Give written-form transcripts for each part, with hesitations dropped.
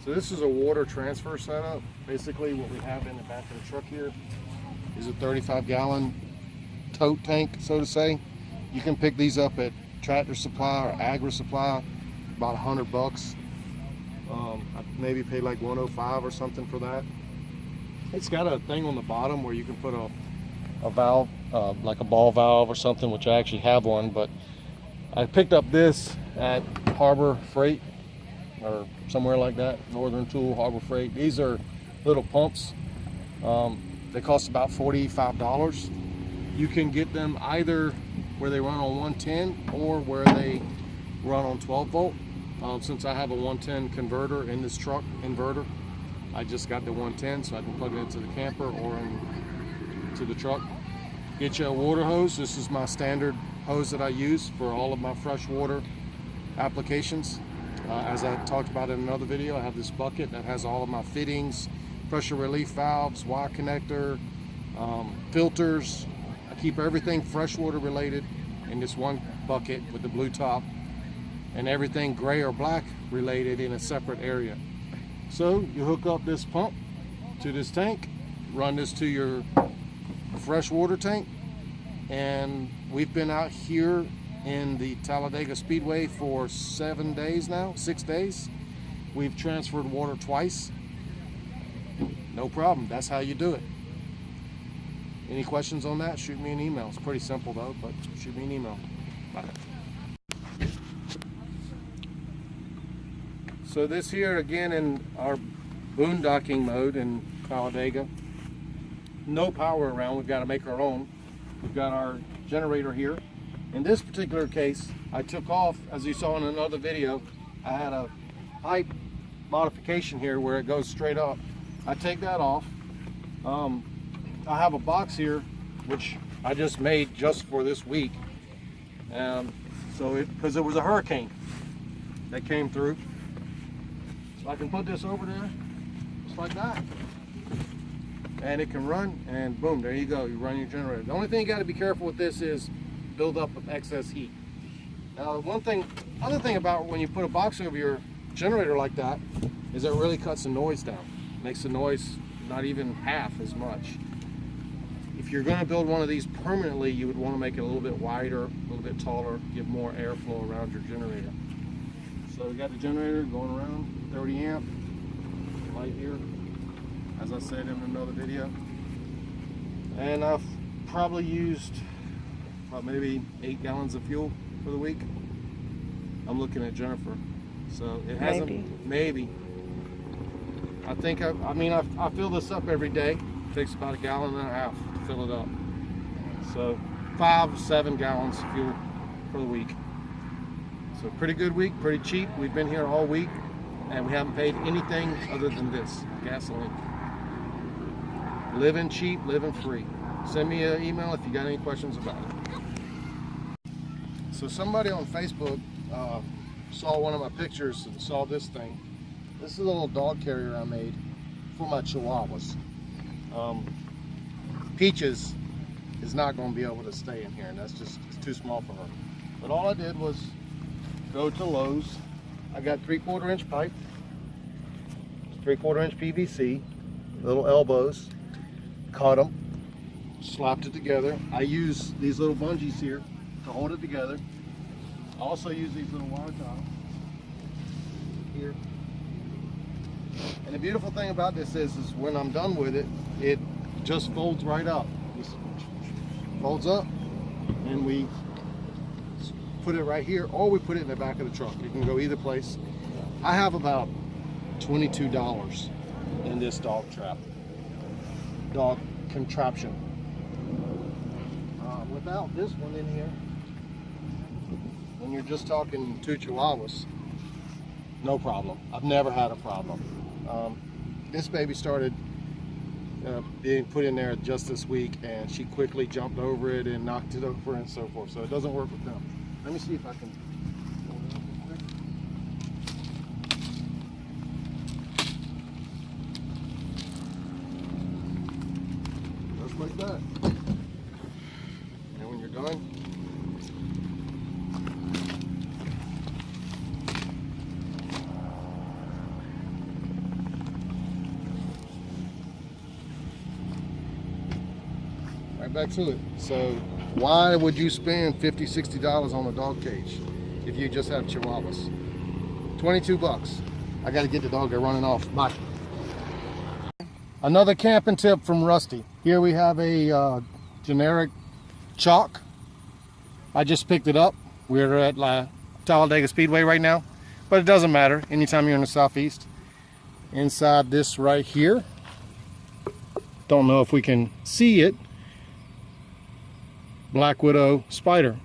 So this is a water transfer setup. Basically what we have in the back of the truck here is a 35-gallon tote tank, so to say. You can pick these up at Tractor Supply or Agri Supply, about $100. I maybe paid like $105 or something for that. It's got a thing on the bottom where you can put a valve, like a ball valve or something, which I actually have one, but I picked up this at Harbor Freight or somewhere like that, Northern Tool, Harbor Freight. These are little pumps. They cost about $45. You can get them either where they run on 110 or where they run on 12 volt. Since I have a 110 converter in this truck, inverter, I just got the 110 so I can plug it into the camper or into the truck. Get you a water hose. This is my standard hose that I use for all of my freshwater applications. As I talked about in another video, I have this bucket that has all of my fittings, pressure relief valves, wire connector, filters. I keep everything freshwater related in this one bucket with the blue top, and everything gray or black related in a separate area. So you hook up this pump to this tank, run this to your freshwater tank, and we've been out here in the Talladega Speedway for 7 days now, 6 days. We've transferred water twice. No problem, that's how you do it. Any questions on that? Shoot me an email. It's pretty simple though, but shoot me an email. Bye. So this here again in our boondocking mode in Talladega. No power around, we've got to make our own. We've got our generator here. In this particular case, I took off, as you saw in another video, I had a pipe modification here where it goes straight up. I take that off. I have a box here, which I just made just for this week. Because it was a hurricane that came through. So I can put this over there, just like that. And it can run, and boom, there you go, you run your generator. The only thing you got to be careful with this is build up of excess heat. Now other thing about when you put a box over your generator like that is it really cuts the noise down. Makes the noise not even half as much. If you're going to build one of these permanently, you would want to make it a little bit wider, a little bit taller, give more airflow around your generator. So we got the generator going around, 30 amp, light here, as I said in another video. And I've probably used maybe 8 gallons of fuel for the week. I'm looking at Jennifer. So it hasn't, maybe. I think, I fill this up every day. It takes about 1.5 gallons to fill it up. So 5-7 gallons of fuel for the week. So pretty good week, pretty cheap. We've been here all week and we haven't paid anything other than this, gasoline. Living cheap, living free. Send me an email if you got any questions about it. So somebody on Facebook saw one of my pictures and saw this thing. This is a little dog carrier I made for my Chihuahuas. Peaches is not going to be able to stay in here, and that's just it's too small for her. But all I did was go to Lowe's. I got 3/4 inch pipe, 3/4 inch PVC, little elbows, cut them, slapped it together. I use these little bungees here to hold it together. I also use these little wire ties here. And the beautiful thing about this is when I'm done with it, it just folds right up. Just folds up, and we put it right here, or we put it in the back of the truck. It can go either place. I have about $22 in this dog contraption. Without this one in here, when you're just talking 2 Chihuahuas, no problem. I've never had a problem. This baby started being put in there just this week, and she quickly jumped over it and knocked it over and so forth. So it doesn't work with them. Let me see if I can. Just like that. And when you're done, right back to it. So why would you spend $50, $60 on a dog cage if you just have Chihuahuas? 22 bucks. I got to get the dog. They're running off. Bye. Another camping tip from Rusty. Here we have a generic chalk. I just picked it up. We're at Talladega Speedway right now, but it doesn't matter anytime you're in the southeast. Inside this right here, don't know if we can see it, Black Widow spider.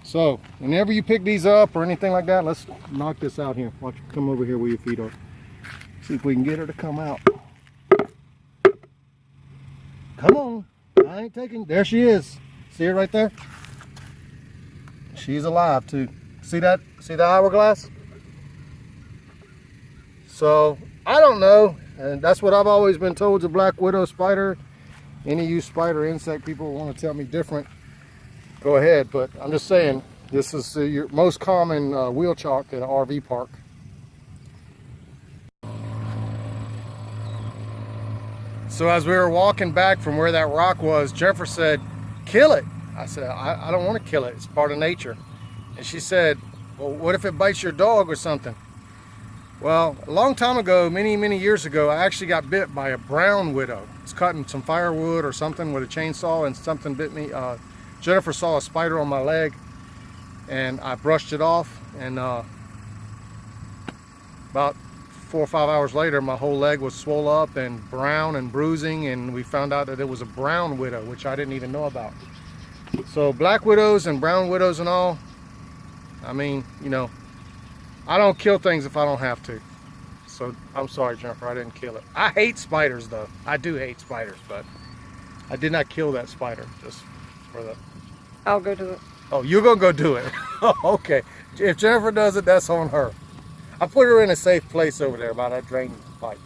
So whenever you pick these up or anything like that, let's knock this out here. Watch, come over here where your feet are. See if we can get her to come out. Come on, I ain't taking, there she is. See her right there? She's alive too. See that? See the hourglass? So I don't know, and that's what I've always been told, the Black Widow spider. Any of you spider insect people want to tell me different, go ahead, but I'm just saying this is your most common wheel chalk at an RV park. So as we were walking back from where that rock was, Jennifer said, kill it. I said, I don't want to kill it, it's part of nature. And she said, well, what if it bites your dog or something? Well, a long time ago, many years ago, I actually got bit by a brown widow. I was cutting some firewood or something with a chainsaw and something bit me. Jennifer saw a spider on my leg and I brushed it off, and about 4 or 5 hours later, my whole leg was swollen up and brown and bruising, and we found out that it was a brown widow, which I didn't even know about. So black widows and brown widows and all, I mean, you know, I don't kill things if I don't have to. So I'm sorry, Jennifer, I didn't kill it. I hate spiders though. I do hate spiders, but I did not kill that spider, just for the... I'll go do it. Oh, you're gonna go do it? Okay. If Jennifer does it, that's on her. I put her in a safe place over there by that drain pipe.